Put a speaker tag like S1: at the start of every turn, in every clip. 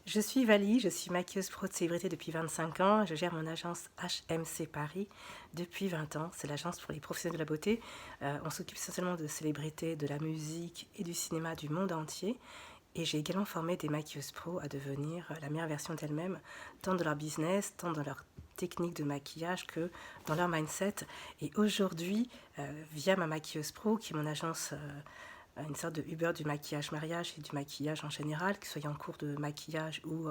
S1: Je suis Vali, je suis maquilleuse pro de célébrité depuis 25 ans. Je gère mon agence HMC Paris depuis 20 ans. C'est l'agence pour les professionnels de la beauté. On s'occupe essentiellement de célébrités, de la musique et du cinéma du monde entier. Et j'ai également formé des maquilleuses pro à devenir la meilleure version d'elles-mêmes, tant dans leur business, tant dans leur technique de maquillage que dans leur mindset. Et aujourd'hui, via ma maquilleuse pro, qui est mon agence une sorte de Uber du maquillage mariage et du maquillage en général, que ce soit en cours de maquillage ou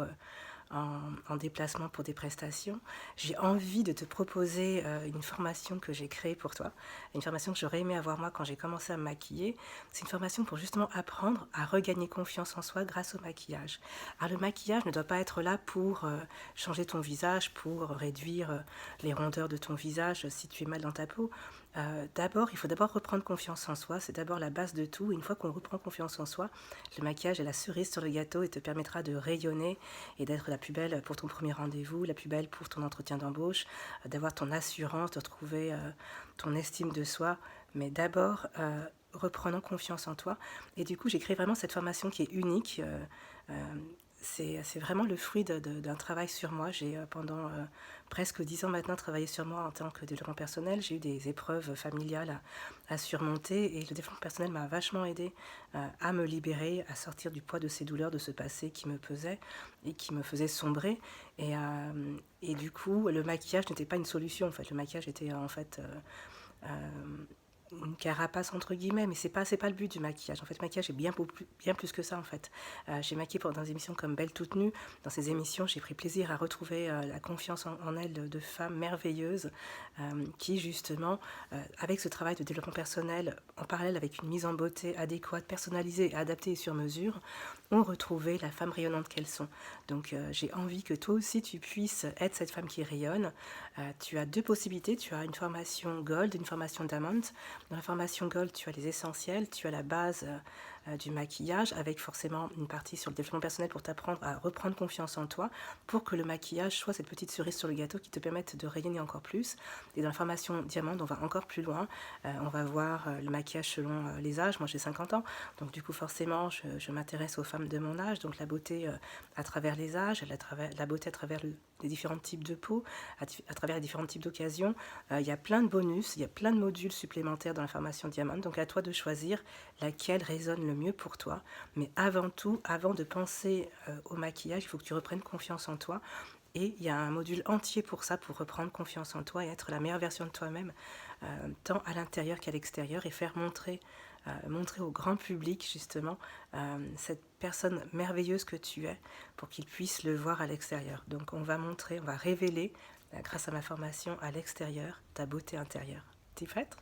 S1: en déplacement pour des prestations. J'ai envie de te proposer une formation que j'ai créée pour toi, une formation que j'aurais aimé avoir moi quand j'ai commencé à me maquiller. C'est une formation pour justement apprendre à regagner confiance en soi grâce au maquillage. Alors le maquillage ne doit pas être là pour changer ton visage, pour réduire les rondeurs de ton visage si tu es mal dans ta peau. Il faut d'abord reprendre confiance en soi, c'est d'abord la base de tout. Une fois qu'on reprend confiance en soi, le maquillage est la cerise sur le gâteau et te permettra de rayonner et d'être la plus belle pour ton premier rendez-vous, la plus belle pour ton entretien d'embauche, d'avoir ton assurance, de retrouver ton estime de soi. Mais d'abord, reprenons confiance en toi. Et du coup, j'ai créé vraiment cette formation qui est unique. C'est vraiment le fruit d'un travail sur moi. J'ai pendant presque 10 ans maintenant travaillé sur moi en tant que développement personnel. J'ai eu des épreuves familiales à surmonter et le développement personnel m'a vachement aidé à me libérer, à sortir du poids de ces douleurs, de ce passé qui me pesait et qui me faisait sombrer. Et du coup, le maquillage n'était pas une solution. En fait, le maquillage était en fait une carapace entre guillemets, mais c'est pas le but du maquillage. En fait, le maquillage est bien plus que ça en fait. J'ai maquillé dans des émissions comme Belle toute nue. Dans ces émissions, j'ai pris plaisir à retrouver la confiance en elles de femmes merveilleuses qui justement, avec ce travail de développement personnel en parallèle avec une mise en beauté adéquate, personnalisée, adaptée et sur mesure, ont retrouvé la femme rayonnante qu'elles sont. Donc j'ai envie que toi aussi tu puisses être cette femme qui rayonne. Tu as deux possibilités. Tu as une formation Gold, une formation Diamond. Dans la formation Gold, tu as les essentiels, tu as la base du maquillage avec forcément une partie sur le développement personnel pour t'apprendre à reprendre confiance en toi pour que le maquillage soit cette petite cerise sur le gâteau qui te permette de rayonner encore plus. Et dans la formation Diamant, on va encore plus loin. On va voir le maquillage selon les âges. Moi, j'ai 50 ans, donc du coup, forcément, je m'intéresse aux femmes de mon âge, donc la beauté à travers les âges, la beauté à travers les différents types de peau, à travers les différents types d'occasions. Il y a plein de bonus, il y a plein de modules supplémentaires dans la formation Diamant, donc à toi de choisir laquelle résonne le mieux pour toi. Mais avant tout, avant de penser au maquillage, il faut que tu reprennes confiance en toi. Et il y a un module entier pour ça, pour reprendre confiance en toi et être la meilleure version de toi-même, tant à l'intérieur qu'à l'extérieur, et faire montrer au grand public justement cette personne merveilleuse que tu es pour qu'il puisse le voir à l'extérieur. Donc on va révéler, grâce à ma formation à l'extérieur, ta beauté intérieure. T'es prête ?